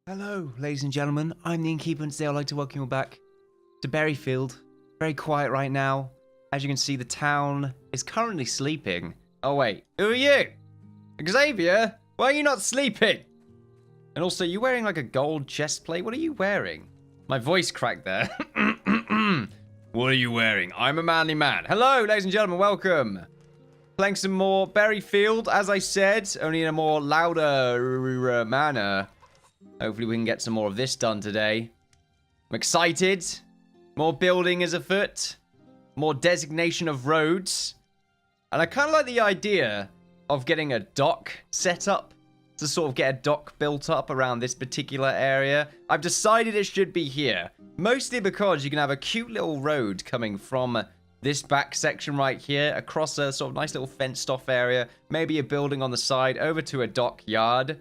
Hello, ladies and gentlemen. I'm the Innkeeper, and today I'd like to welcome you back to Berryfield. Very quiet right now. As you can see, the town is currently sleeping. Oh, wait. Who are you? Xavier? Why are you not sleeping? And also, you're wearing like a gold chest plate. What are you wearing? My voice cracked there. What are you wearing? I'm a manly man. Hello, ladies and gentlemen. Welcome. Playing some more Berryfield, as I said, only in a more louder manner. Hopefully we can get some more of this done today. I'm excited. More building is afoot. More designation of roads. And I kind of like the idea of getting a dock set up. To sort of get a dock built up around this particular area. I've decided it should be here. Mostly because you can have a cute little road coming from this back section right here. Across a sort of nice little fenced off area. Maybe a building on the side over to a dockyard.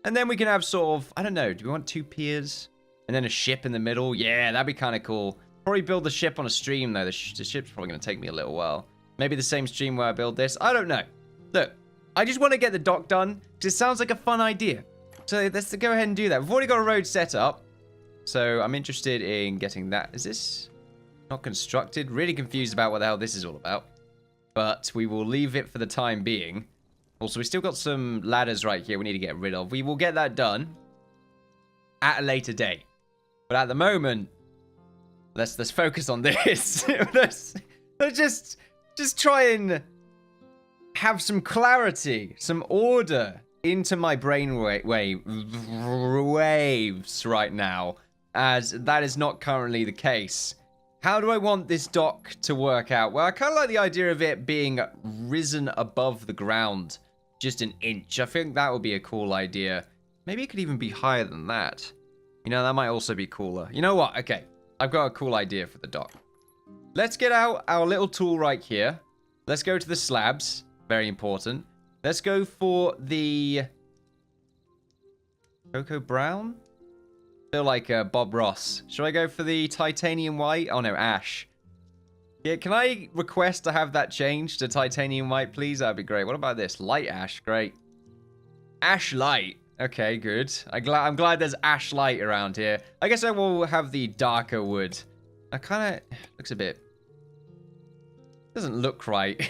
And then we can have sort of, I don't know, do we want two piers? And then a ship in the middle? Yeah, that'd be kind of cool. Probably build the ship on a stream, though. The ship's probably going to take me a little while. Maybe the same stream where I build this. I don't know. Look, I just want to get the dock done, because it sounds like a fun idea. So let's go ahead and do that. We've already got a road set up. So I'm interested in getting that. Is this not constructed? Really confused about what the hell this is all about. But we will leave it for the time being. Also, we still got some ladders right here we need to get rid of. We will get that done at a later date. But at the moment, let's focus on this. let's just try and have some clarity, some order into my brain waves right now, as that is not currently the case. How do I want this dock to work out? Well, I kind of like the idea of it being risen above the ground. Just an inch. I think that would be a cool idea. Maybe it could even be higher than that. You know, that might also be cooler. You know what? Okay. I've got a cool idea for the dock. Let's get out our little tool right here. Let's go to the slabs. Very important. Let's go for the Cocoa Brown? Feel like Bob Ross. Should I go for the titanium white? Oh no, ash. Yeah, can I request to have that changed to titanium white, please? That'd be great. What about this? Light ash. Great. Ash light. Okay, good. I'm glad there's ash light around here. I guess I will have the darker wood. I kind of... looks a bit... doesn't look right.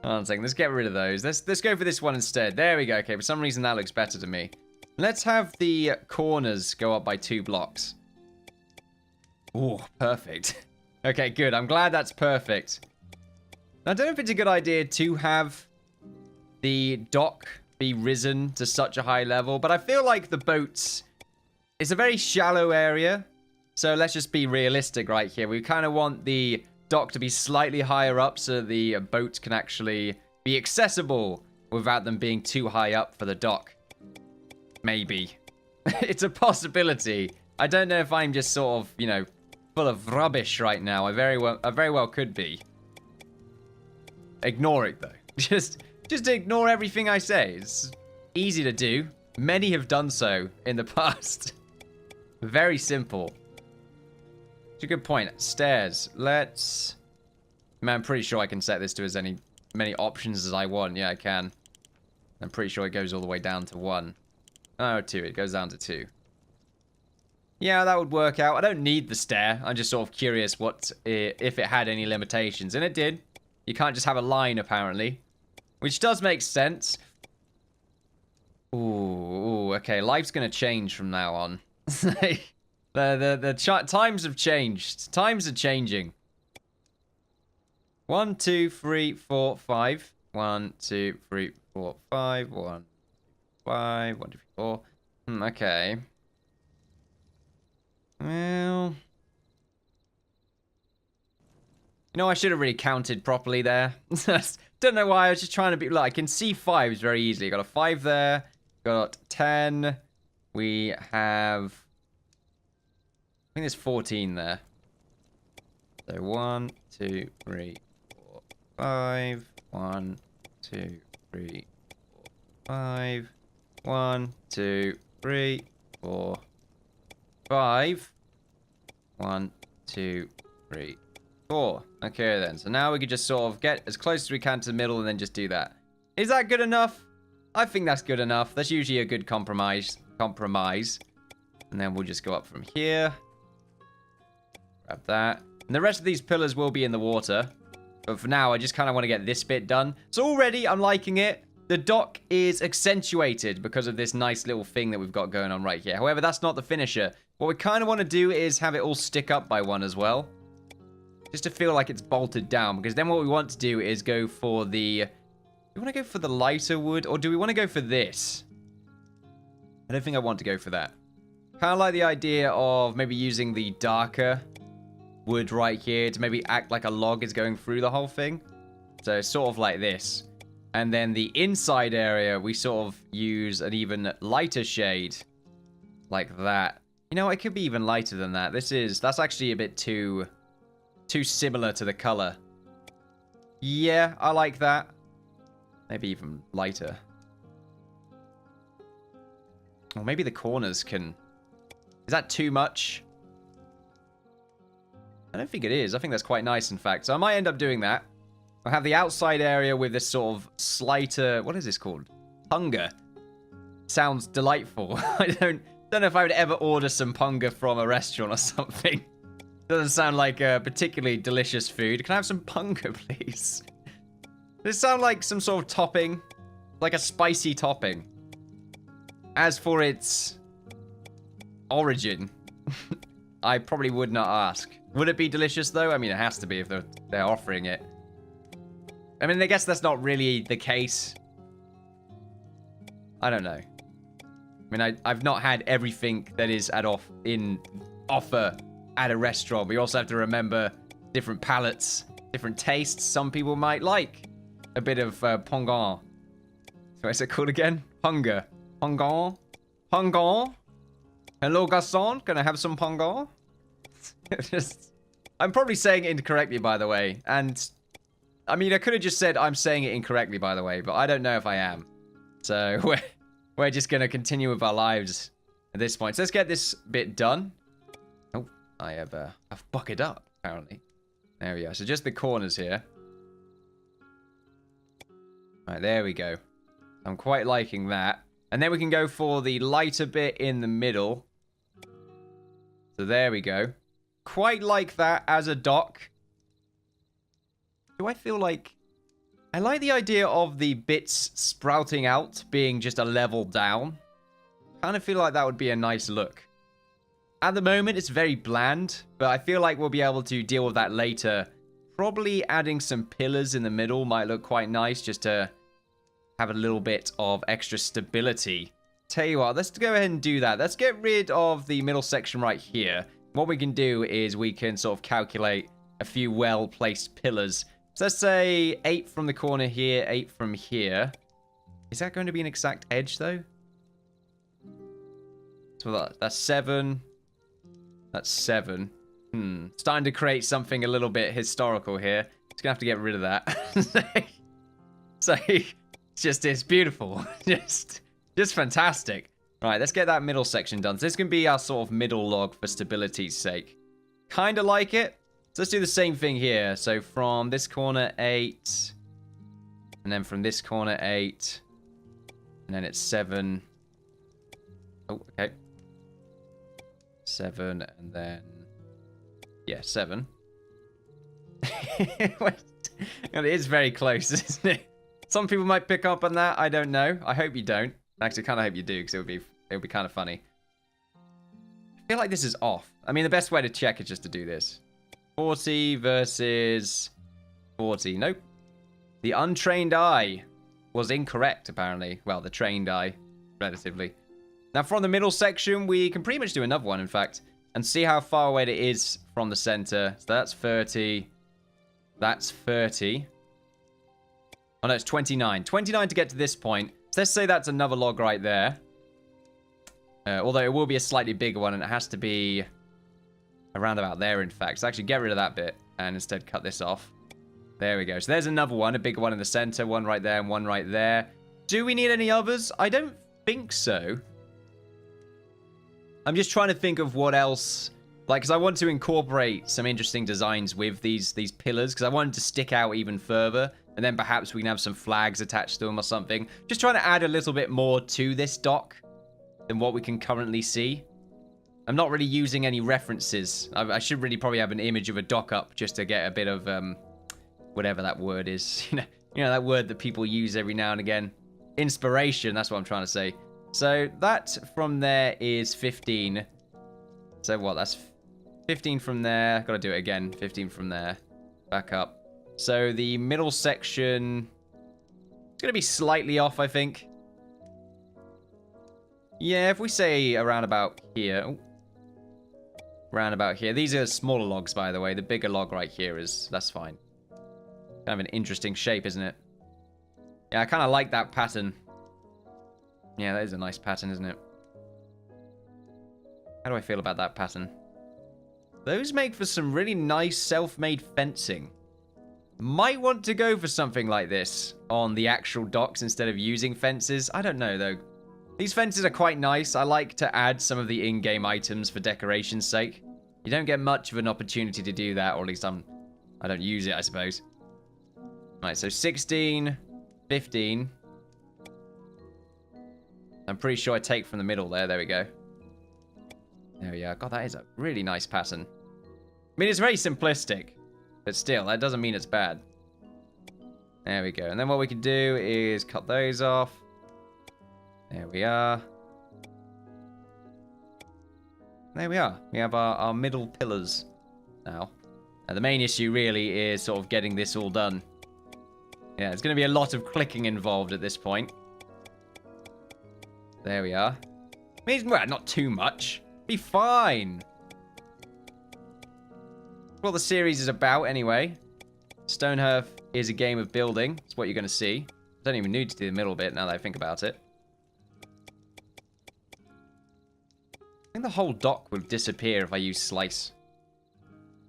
Hold on a second. Let's get rid of those. Let's go for this one instead. There we go. Okay, for some reason that looks better to me. Let's have the corners go up by 2 blocks. Oh, perfect. Okay, good. I'm glad that's perfect. I don't know if it's a good idea to have the dock be risen to such a high level, but I feel like the boats... it's a very shallow area, so let's just be realistic right here. We kind of want the dock to be slightly higher up so the boats can actually be accessible without them being too high up for the dock. Maybe. It's a possibility. I don't know if I'm just sort of, you know, full of rubbish right now. I very well could be. Ignore it though. Just ignore everything I say. It's easy to do. Many have done so in the past. Very simple. It's a good point. Stairs. Let's... man, I'm pretty sure I can set this to as many options as I want. Yeah, I can. I'm pretty sure it goes all the way down to 1. Oh, 2. It goes down to 2. Yeah, that would work out. I don't need the stair. I'm just sort of curious what if it had any limitations. And it did. You can't just have a line, apparently. Which does make sense. Ooh, okay. Life's going to change from now on. The times have changed. Times are changing. 1, 2, 3, 4, 5. 1, 2, 3, 4, 5. 1, 5. 1, 2, 3, 4. Okay. Well... you know, I should have really counted properly there. Don't know why, I was just trying to be... look, I can see 5s very easily. Got a 5 there. Got 10. We have... I think there's 14 there. So 1, 2, 3, 4, 5. 1, 2, 3, 4, 5. 1, 2, 3, 4, 5. 1, 2, 3, 4. Okay then. So now we can just sort of get as close as we can to the middle and then just do that. Is that good enough? I think that's good enough. That's usually a good compromise. And then we'll just go up from here. Grab that. And the rest of these pillars will be in the water. But for now, I just kind of want to get this bit done. So already, I'm liking it. The dock is accentuated because of this nice little thing that we've got going on right here. However, that's not the finisher. What we kind of want to do is have it all stick up by one as well. Just to feel like it's bolted down. Because then what we want to do is go for the... Do we want to go for the lighter wood? Or do we want to go for this? I don't think I want to go for that. Kind of like the idea of maybe using the darker wood right here to maybe act like a log is going through the whole thing. So sort of like this. And then the inside area, we sort of use an even lighter shade. Like that. You know, it could be even lighter than that. That's actually a bit too similar to the color. Yeah, I like that. Maybe even lighter. Or maybe the corners can... Is that too much? I don't think it is. I think that's quite nice, in fact. So I might end up doing that. I'll have the outside area with this sort of slighter... What is this called? Punga. Sounds delightful. I don't know if I would ever order some punga from a restaurant or something. Doesn't sound like a particularly delicious food. Can I have some punga, please? Does it sound like some sort of topping? Like a spicy topping. As for its origin, I probably would not ask. Would it be delicious, though? I mean, it has to be if they're offering it. I mean, I guess that's not really the case. I don't know. I mean, I've not had everything that is in offer at a restaurant. We also have to remember different palates, different tastes. Some people might like a bit of pongon. What is it called again? Hunger. Pongon? Pongon? Hello, garçon. Can I have some pongon? I'm probably saying it incorrectly, by the way. And, I mean, I could have just said I'm saying it incorrectly, by the way. But I don't know if I am. So, we're just going to continue with our lives at this point. So, let's get this bit done. Oh, I've bucketed up, apparently. There we go. So, just the corners here. Alright, there we go. I'm quite liking that. And then we can go for the lighter bit in the middle. So there we go. Quite like that as a dock. Do I feel like... I like the idea of the bits sprouting out being just a level down. Kind of feel like that would be a nice look. At the moment, it's very bland. But I feel like we'll be able to deal with that later. Probably adding some pillars in the middle might look quite nice just to... have a little bit of extra stability. Tell you what, let's go ahead and do that. Let's get rid of the middle section right here. What we can do is we can sort of calculate a few well-placed pillars. So let's say 8 from the corner here, 8 from here. Is that going to be an exact edge, though? So that's 7. That's 7. Starting to create something a little bit historical here. Just going to have to get rid of that. So... it's beautiful. just fantastic. Right, let's get that middle section done. So this can be our sort of middle log for stability's sake. Kind of like it. So let's do the same thing here. So from this corner, 8. And then from this corner, 8. And then it's 7. Oh, okay. 7, and then... Yeah, 7. It is very close, isn't it? Some people might pick up on that. I don't know. I hope you don't. Actually, kind of hope you do, because it would be kind of funny. I feel like this is off. I mean, the best way to check is just to do this. 40 versus 40. Nope. The untrained eye was incorrect, apparently. Well, the trained eye, relatively. Now, from the middle section, we can pretty much do another one, in fact, and see how far away it is from the center. So that's 30. That's 30. Oh, no, it's 29. 29 to get to this point. So let's say that's another log right there. Although it will be a slightly bigger one, and it has to be around about there, in fact. So actually get rid of that bit, and instead cut this off. There we go. So there's another one, a bigger one in the center, one right there, and one right there. Do we need any others? I don't think so. I'm just trying to think of what else... Like, because I want to incorporate some interesting designs with these pillars, because I want them to stick out even further. And then perhaps we can have some flags attached to them or something. Just trying to add a little bit more to this dock than what we can currently see. I'm not really using any references. I should really probably have an image of a dock up just to get a bit of, whatever that word is. You know that word that people use every now and again. Inspiration, that's what I'm trying to say. So that from there is 15. So what, that's 15 from there. Gotta do it again. 15 from there. Back up. So the middle section... It's gonna be slightly off, I think. Yeah, if we say around about here... Oh. Around about here. These are smaller logs, by the way. The bigger log right here is... That's fine. Kind of an interesting shape, isn't it? Yeah, I kind of like that pattern. Yeah, that is a nice pattern, isn't it? How do I feel about that pattern? Those make for some really nice self-made fencing. Might want to go for something like this on the actual docks instead of using fences. I don't know, though. These fences are quite nice. I like to add some of the in-game items for decoration's sake. You don't get much of an opportunity to do that, or at least I don't use it, I suppose. Right, so 16, 15. I'm pretty sure I take from the middle there. There we go. There we are. God, that is a really nice pattern. I mean, it's very simplistic, but still, that doesn't mean it's bad. There we go. And then what we can do is cut those off. There we are. There we are. We have our middle pillars now. Now, the main issue really is sort of getting this all done. Yeah, there's going to be a lot of clicking involved at this point. There we are. I mean, well, not too much. Be fine. What the series is about, anyway. Stonehearth is a game of building. That's what you're going to see. Don't even need to do the middle bit now that I think about it. I think the whole dock will disappear if I use slice.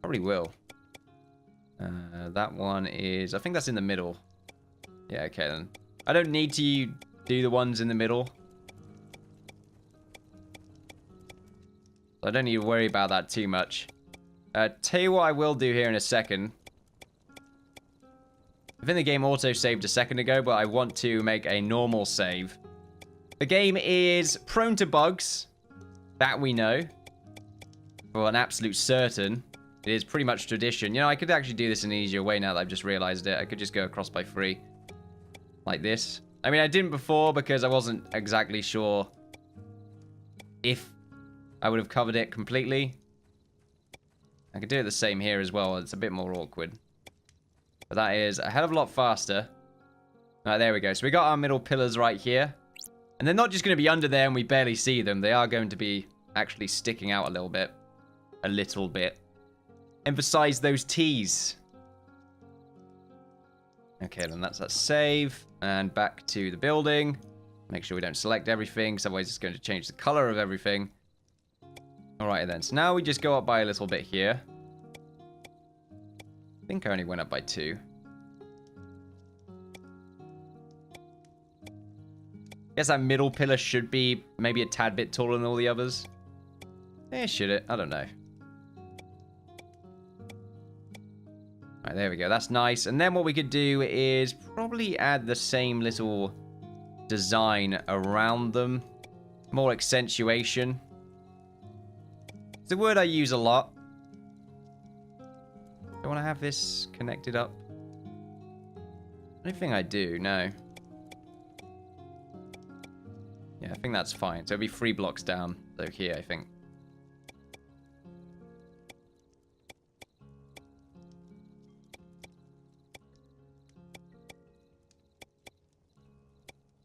Probably will. That one is... I think that's in the middle. Yeah, okay then. I don't need to do the ones in the middle. I don't need to worry about that too much. Tell you what I will do here in a second. I think the game auto-saved a second ago, but I want to make a normal save. The game is prone to bugs. That we know. For an absolute certain. It is pretty much tradition. You know, I could actually do this in an easier way now that I've just realized it. I could just go across by 3. Like this. I mean, I didn't before because I wasn't exactly sure if I would have covered it completely. I could do it the same here as well. It's a bit more awkward. But that is a hell of a lot faster. Alright, there we go. So we got our middle pillars right here. And they're not just going to be under there and we barely see them. They are going to be actually sticking out a little bit. A little bit. Emphasize those T's. Okay, then that's that save. And back to the building. Make sure we don't select everything, because otherwise it's going to change the color of everything. Alright then, so now we just go up by a little bit here. I think I only went up by 2. Guess that middle pillar should be maybe a tad bit taller than all the others. Eh, should it? I don't know. Alright, there we go. That's nice. And then what we could do is probably add the same little design around them. More accentuation. It's a word I use a lot. Do I want to have this connected up? I don't think I do, no. Yeah, I think that's fine. So it'll be 3 blocks down. So here, I think.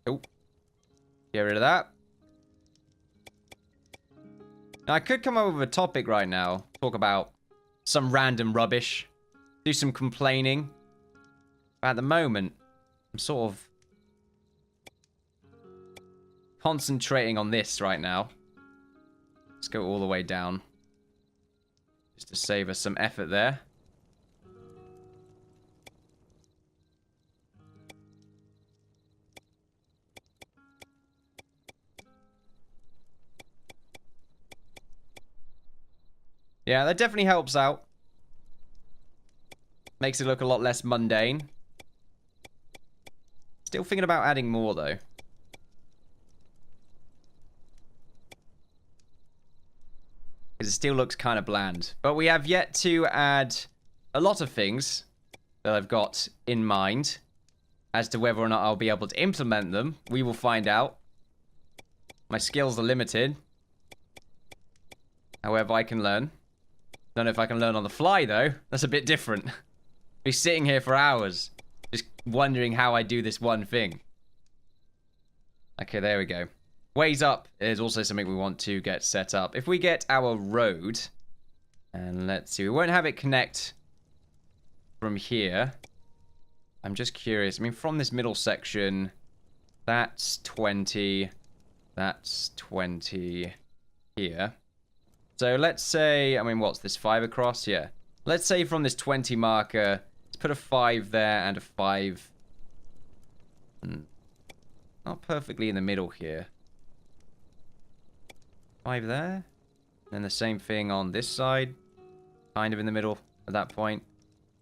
Oh. Get rid of that. Now, I could come up with a topic right now. Talk about some random rubbish. Do some complaining. But at the moment, I'm sort of concentrating on this right now. Let's go all the way down. Just to save us some effort there. Yeah, that definitely helps out. Makes it look a lot less mundane. Still thinking about adding more, though. Because it still looks kind of bland. But we have yet to add a lot of things that I've got in mind. As to whether or not I'll be able to implement them, we will find out. My skills are limited. However, I can learn. Don't know if I can learn on the fly, though. That's a bit different. Be sitting here for hours, just wondering how I do this one thing. Okay, there we go. Ways up is also something we want to get set up. If we get our road, and let's see, we won't have it connect from here. I'm just curious. I mean, from this middle section, that's 20. That's 20 here. So let's say, I mean, what's this, 5 across? Yeah. Let's say from this 20 marker, let's put a 5 there and a 5. Not perfectly in the middle here. 5 there. And then the same thing on this side. Kind of in the middle at that point.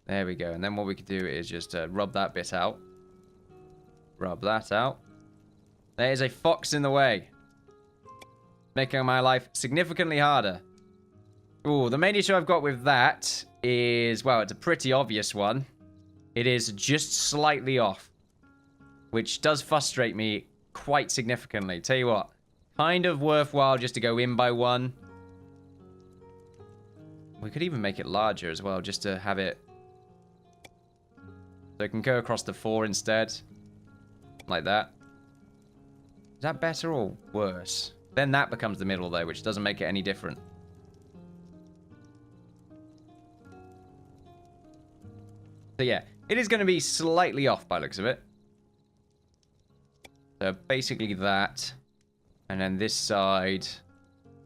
There we go. And then what we could do is just rub that bit out. Rub that out. There is a fox in the way. Making my life significantly harder. Ooh, the main issue I've got with that is, well, it's a pretty obvious one. It is just slightly off. Which does frustrate me quite significantly. Tell you what, kind of worthwhile just to go in by 1. We could even make it larger as well, just to have it... So it can go across the 4 instead. Like that. Is that better or worse? Then that becomes the middle, though, which doesn't make it any different. So yeah, it is going to be slightly off by the looks of it. So basically that. And then this side...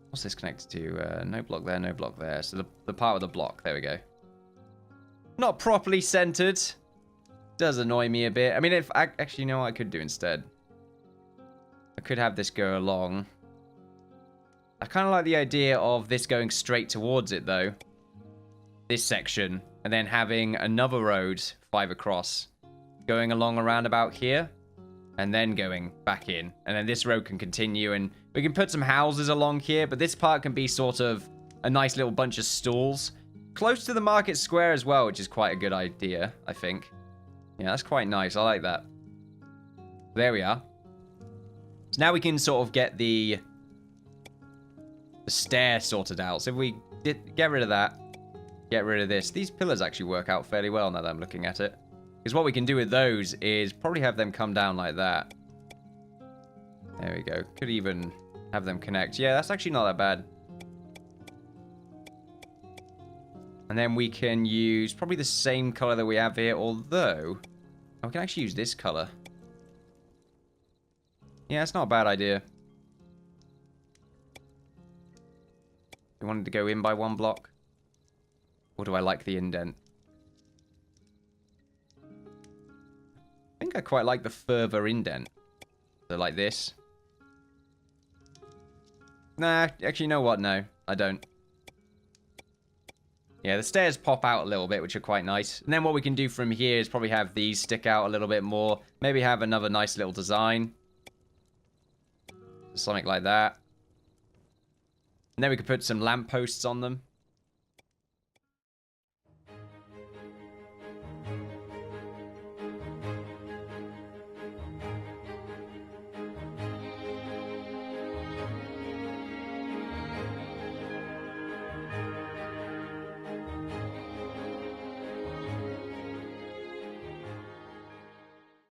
What's this connected to? No block there, no block there. So the part with the block, there we go. Not properly centered. Does annoy me a bit. I mean, if I actually, you know what I could do instead? I could have this go along. I kind of like the idea of this going straight towards it, though. This section. And then having another road, 5 across, going along around about here. And then going back in. And then this road can continue. And we can put some houses along here. But this part can be sort of a nice little bunch of stalls. Close to the market square as well, which is quite a good idea, I think. Yeah, that's quite nice. I like that. There we are. So now we can sort of get the stair sorted out. So if we get rid of that, get rid of this. These pillars actually work out fairly well now that I'm looking at it. Because what we can do with those is probably have them come down like that. There we go. Could even have them connect. Yeah, that's actually not that bad. And then we can use probably the same color that we have here, although... we can actually use this color. Yeah, it's not a bad idea. You wanted to go in by 1 block? Or do I like the indent? I think I quite like the further indent. So like this. Nah, actually, you know what? No, I don't. Yeah, the stairs pop out a little bit, which are quite nice. And then what we can do from here is probably have these stick out a little bit more. Maybe have another nice little design. Something like that. And then we could put some lampposts on them.